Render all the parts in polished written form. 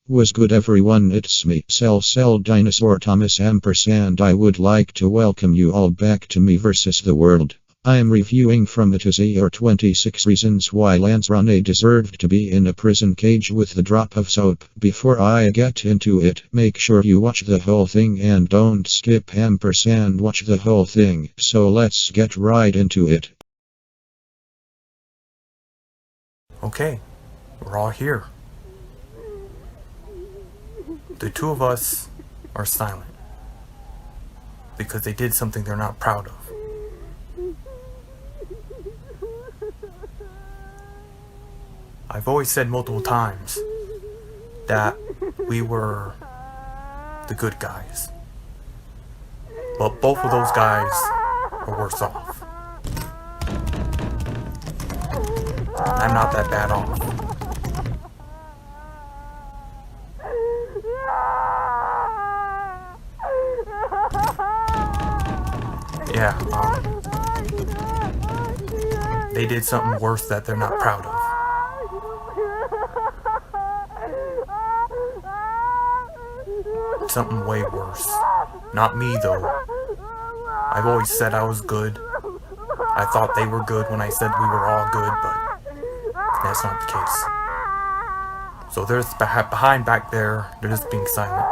Was good everyone, it's me, Cell Dinosaur Thomas ampersand. I would like to welcome you all back to Me vs. the World. I am reviewing From A to Z or 26 Reasons Why Lance Ronay Deserved to Be in a Prison Cage with the Drop of Soap. Before I get into it, make sure you watch the whole thing and don't skip ampersand, watch the whole thing. So let's get right into it. Okay, we're all here. The two of us are silent because they did something they're not proud of. I've always said multiple times that we were the good guys, but both of those guys are worse off. I'm not that bad off. Yeah, they did something worse that they're not proud of. Something way worse. Not me, though. I've always said I was good. I thought they were good when I said we were all good, but that's not the case. So there's behind back there, they're just being silent.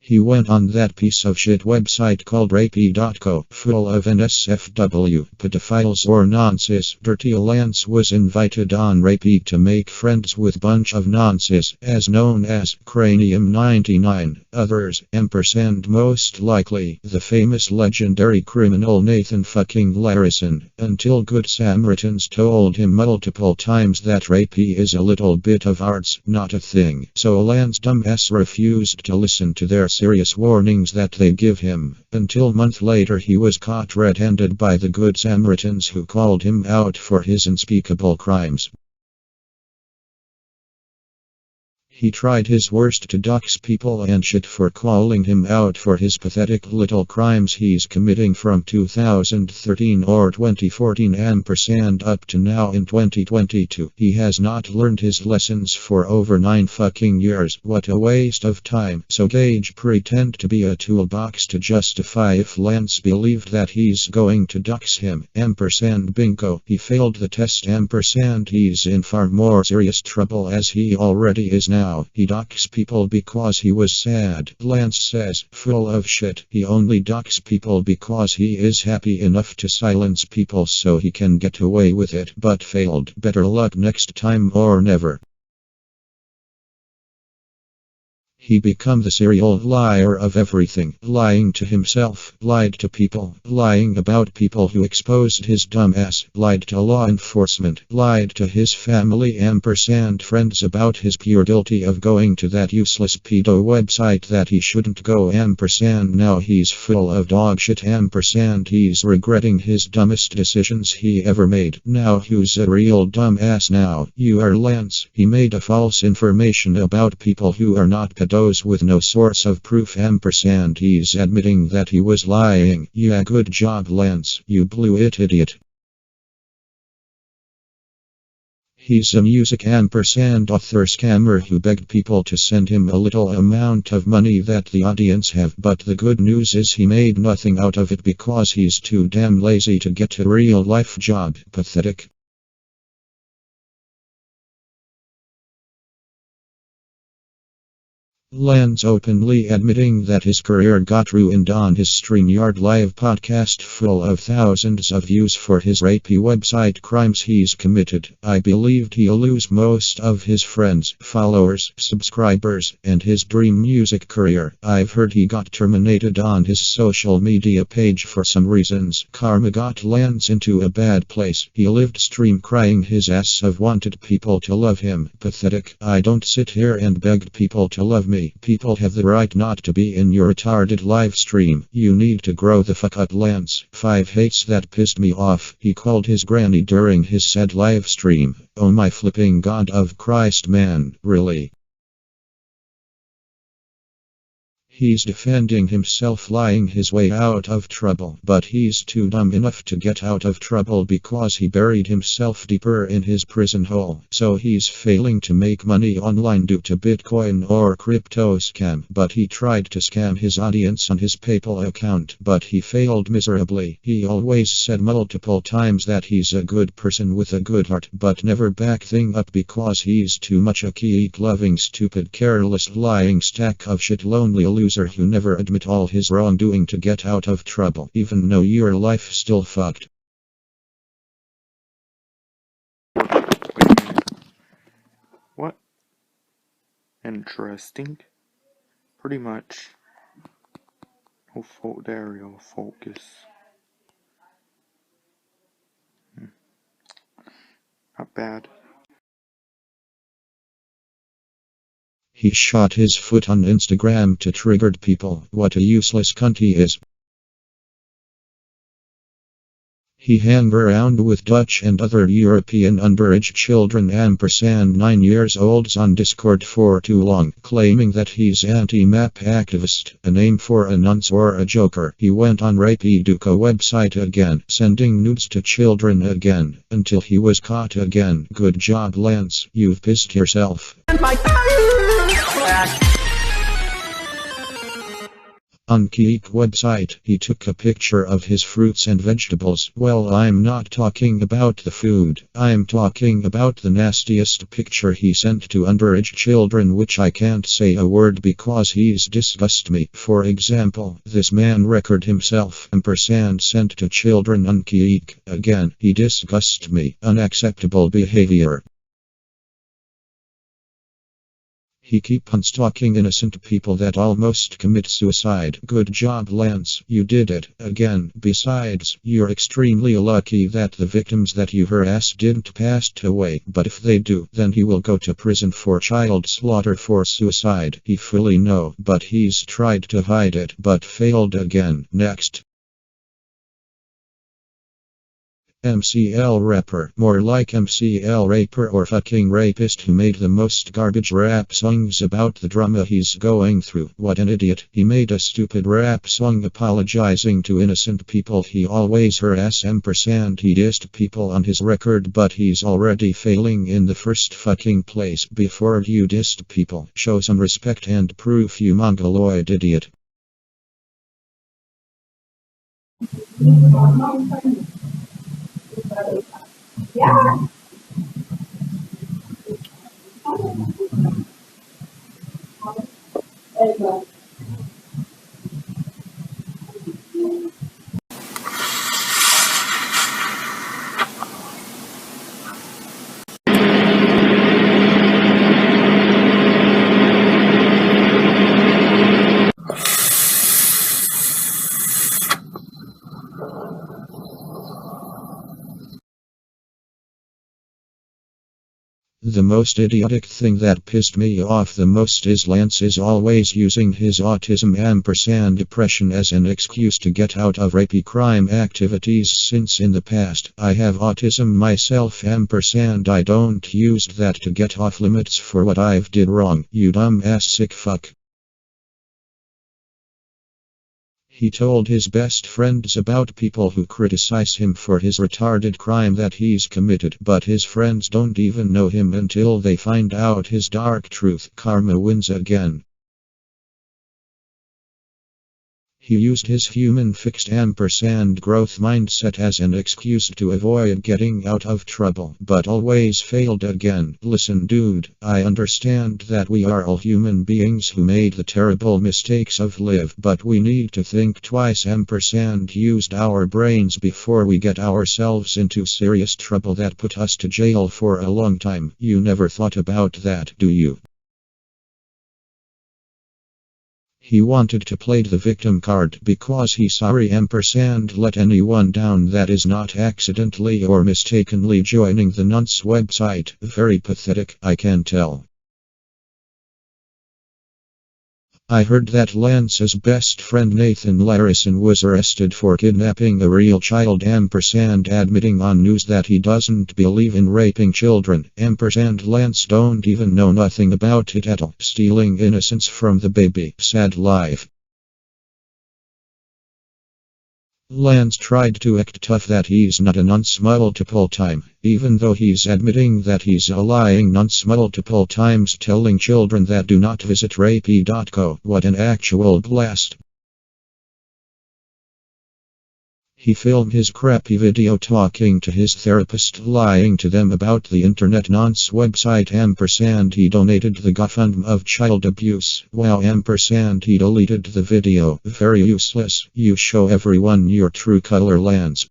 He went on that piece of shit website called rapey.co, full of NSFW, pedophiles or nonsense. Dirty Lance was invited on Rapey to make friends with bunch of nonsense, as known as Cranium 99, others, ampersand most likely, the famous legendary criminal Nathan fucking Larison, until Good Samaritans told him multiple times that Rapey is a little bit of arts, not a thing. So Lance dumbass refused to listen to their serious warnings that they give him, until a month later he was caught red-handed by the Good Samaritans who called him out for his unspeakable crimes. He tried his worst to dox people and shit for calling him out for his pathetic little crimes he's committing from 2013 or 2014 ampersand up to now in 2022. He has not learned his lessons for over 9 fucking years. What a waste of time. So Gage pretend to be a toolbox to justify if Lance believed that he's going to dox him. Ampersand bingo. He failed the test ampersand. He's in far more serious trouble as he already is now. He docks people because he was sad. Lance says, full of shit. He only docks people because he is happy enough to silence people so he can get away with it, but failed. Better luck next time or never. He became the serial liar of everything, lying to himself, lied to people, lying about people who exposed his dumb ass, lied to law enforcement, lied to his family ampersand friends about his pure guilty of going to that useless pedo website that he shouldn't go ampersand. Now he's full of dog shit ampersand. He's regretting his dumbest decisions he ever made. Now who's a real dumb ass now? You are Lance. He made a false information about people who are not pedos with no source of proof ampersand. He's admitting that he was lying. Yeah, good job Lance, you blew it, idiot. He's a music ampersand author scammer who begged people to send him a little amount of money that the audience have, but the good news is he made nothing out of it because he's too damn lazy to get a real life job. Pathetic. Lance openly admitting that his career got ruined on his StreamYard Live podcast full of thousands of views for his rapey website crimes he's committed. I believed he'll lose most of his friends, followers, subscribers, and his dream music career. I've heard he got terminated on his social media page for some reasons. Karma got Lance into a bad place. He lived stream crying his ass off, wanted people to love him. Pathetic. I don't sit here and beg people to love me. People have the right not to be in your retarded live stream. You need to grow the fuck up, Lance. 5 hates that pissed me off. He called his granny during his sad live stream. Oh my flipping god of Christ, man, really? He's defending himself, lying his way out of trouble, but he's too dumb enough to get out of trouble because he buried himself deeper in his prison hole. So he's failing to make money online due to Bitcoin or crypto scam. But he tried to scam his audience on his PayPal account, but he failed miserably. He always said multiple times that he's a good person with a good heart, but never back thing up because he's too much a geek-loving, stupid, careless, lying stack of shit, lonely loser who never admit all his wrongdoing to get out of trouble, even though your life still fucked. Wait a minute. What? Interesting. Pretty much. Oh, there we go. Focus. Not bad. He shot his foot on Instagram to triggered people. What a useless cunt he is. He hang around with Dutch and other European underage children ampersand 9 years olds on Discord for too long, claiming that he's anti-map activist, a name for a nonce or a joker. He went on Rapiduca website again, sending nudes to children again, until he was caught again. Good job, Lance, you've pissed yourself. On Geek website, he took a picture of his fruits and vegetables. Well, I'm not talking about the food. I'm talking about the nastiest picture he sent to underage children, which I can't say a word because he's disgust me. For example, this man record himself ampersand sent to children on Geek. Again, he disgust me. Unacceptable behavior. He keep on stalking innocent people that almost commit suicide. Good job, Lance, you did it again. Besides, you're extremely lucky that the victims that you harass didn't pass away, but if they do, then he will go to prison for child slaughter for suicide. He fully know, but he's tried to hide it, but failed again. Next. MCL rapper, more like MCL raper or fucking rapist, who made the most garbage rap songs about the drama he's going through. What an idiot. He made a stupid rap song apologizing to innocent people he always harass ampersand. He dissed people on his record, but he's already failing in the first fucking place. Before you dissed people, show some respect and proof, you mongoloid idiot. Yeah. The most idiotic thing that pissed me off the most is Lance is always using his autism ampersand depression as an excuse to get out of rapey crime activities, since in the past I have autism myself ampersand I don't use that to get off limits for what I've did wrong. You dumb ass sick fuck. He told his best friends about people who criticize him for his retarded crime that he's committed, but his friends don't even know him until they find out his dark truth. Karma wins again. He used his human fixed ampersand growth mindset as an excuse to avoid getting out of trouble, but always failed again. Listen, dude, I understand that we are all human beings who made the terrible mistakes of life, but we need to think twice. Ampersand used our brains before we get ourselves into serious trouble that put us to jail for a long time. You never thought about that, do you? He wanted to play the victim card because he's sorry ampersand let anyone down that is not accidentally or mistakenly joining the nonce website. Very pathetic, I can tell. I heard that Lance's best friend Nathan Larison was arrested for kidnapping a real child ampersand admitting on news that he doesn't believe in raping children. Ampersand Lance don't even know nothing about it at all. Stealing innocence from the baby. Sad life. Lance tried to act tough that he's not a nonce multiple time, even though he's admitting that he's a lying nonce multiple times, telling children that do not visit rapey.co. What an actual blast. He filmed his crappy video talking to his therapist, lying to them about the internet nonce website ampersand. He donated the GoFundMe of child abuse. Wow ampersand, he deleted the video. Very useless. You show everyone your true color, Lance.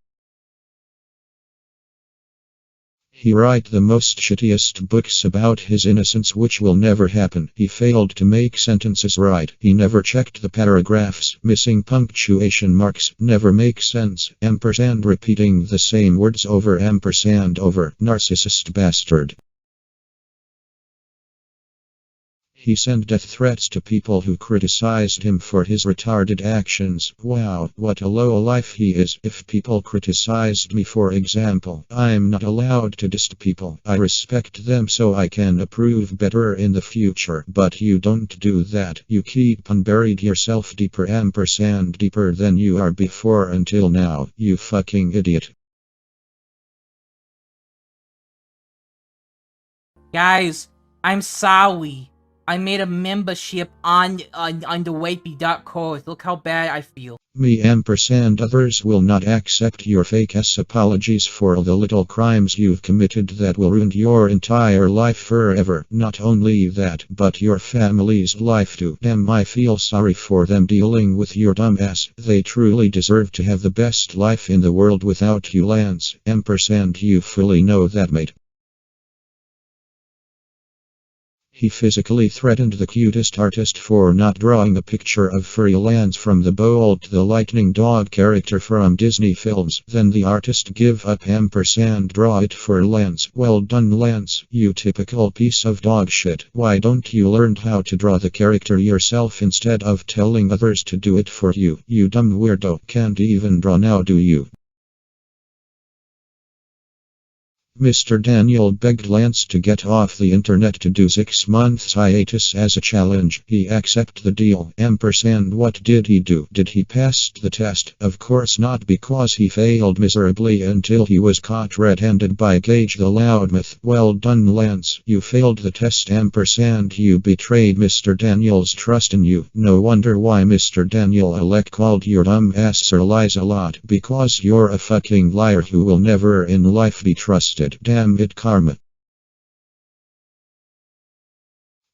He write the most shittiest books about his innocence, which will never happen. He failed to make sentences right. He never checked the paragraphs. Missing punctuation marks. Never make sense. Ampersand repeating the same words over ampersand over. Narcissist bastard. He sent death threats to people who criticized him for his retarded actions. Wow, what a low life he is. If people criticized me, for example, I'm not allowed to diss people. I respect them so I can approve better in the future. But you don't do that. You keep on buried yourself deeper ampersand deeper than you are before until now. You fucking idiot. Guys, I'm sorry. I made a membership on the rapey.co. Look how bad I feel. Me ampersand others will not accept your fake ass apologies for the little crimes you've committed that will ruin your entire life forever. Not only that, but your family's life too. Damn, I feel sorry for them dealing with your dumb ass. They truly deserve to have the best life in the world without you, Lance. Ampersand, you fully know that, mate. He physically threatened the cutest artist for not drawing a picture of furry Lance from the Bolt the Lightning Dog character from Disney films. Then the artist give up ampersand draw it for Lance. Well done, Lance, you typical piece of dog shit. Why don't you learn how to draw the character yourself instead of telling others to do it for you? You dumb weirdo. Can't even draw now, do you? Mr. Daniel begged Lance to get off the internet to do 6 months hiatus as a challenge. He accepted the deal. Ampersand, what did he do? Did he pass the test? Of course not, because he failed miserably until he was caught red-handed by Gage the Loudmouth. Well done, Lance. You failed the test, ampersand. You betrayed Mr. Daniel's trust in you. No wonder why Mr. Daniel Alec called your dumb ass Sir Lies a lot. Because you're a fucking liar who will never in life be trusted. Damn it, karma.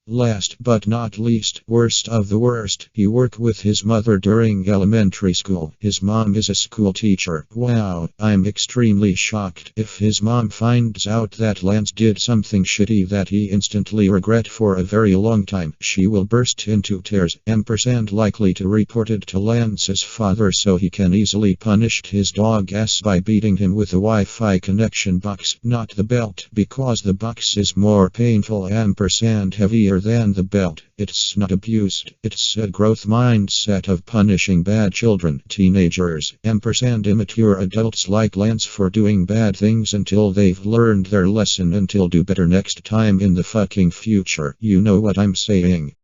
Last but not least, worst of the worst, he worked with his mother during elementary school. His mom is a school teacher. Wow, I'm extremely shocked. If his mom finds out that Lance did something shitty that he instantly regret for a very long time, she will burst into tears. Ampersand likely to report it to Lance's father so he can easily punish his dog ass by beating him with a Wi-Fi connection box, not the belt, because the box is more painful. Ampersand heavier than the belt. It's not abused. It's a growth mindset of punishing bad children, teenagers, ampersand immature adults like Lance for doing bad things until they've learned their lesson, until do better next time in the fucking future. You know what I'm saying.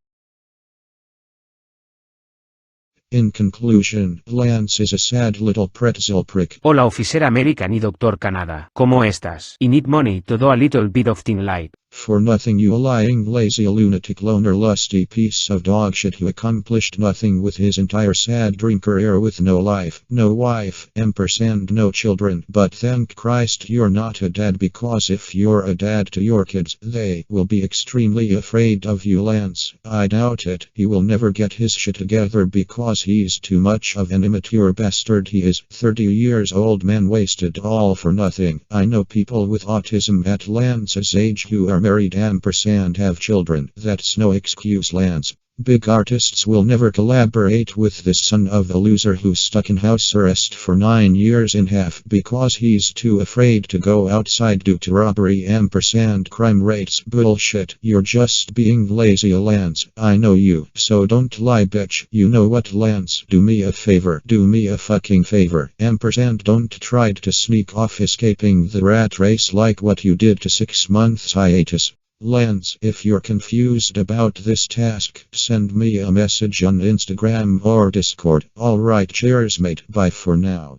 In conclusion, Lance is a sad little pretzel prick. Hola Officer American y Doctor Canada. ¿Cómo estás? I need money to do a little bit of thin light. For nothing, you lying, lazy, lunatic, loner, lusty piece of dog shit who accomplished nothing with his entire sad dream career with no life, no wife, ampersand no children. But thank Christ you're not a dad, because if you're a dad to your kids, they will be extremely afraid of you, Lance. I doubt it. He will never get his shit together because he's too much of an immature bastard. He is 30 years old man, wasted all for nothing. I know people with autism at Lance's age who are married ampersand have children. That's no excuse, Lance. Big artists will never collaborate with this son of a loser who's stuck in house arrest for 9 years and a half because he's too afraid to go outside due to robbery ampersand crime rates. Bullshit. You're just being lazy, Lance. I know you, so don't lie, bitch. You know what, Lance? Do me a favor. Do me a fucking favor. Ampersand, don't try to sneak off escaping the rat race like what you did to 6 months hiatus. Lance, if you're confused about this task, send me a message on Instagram or Discord. Alright, cheers mate, bye for now.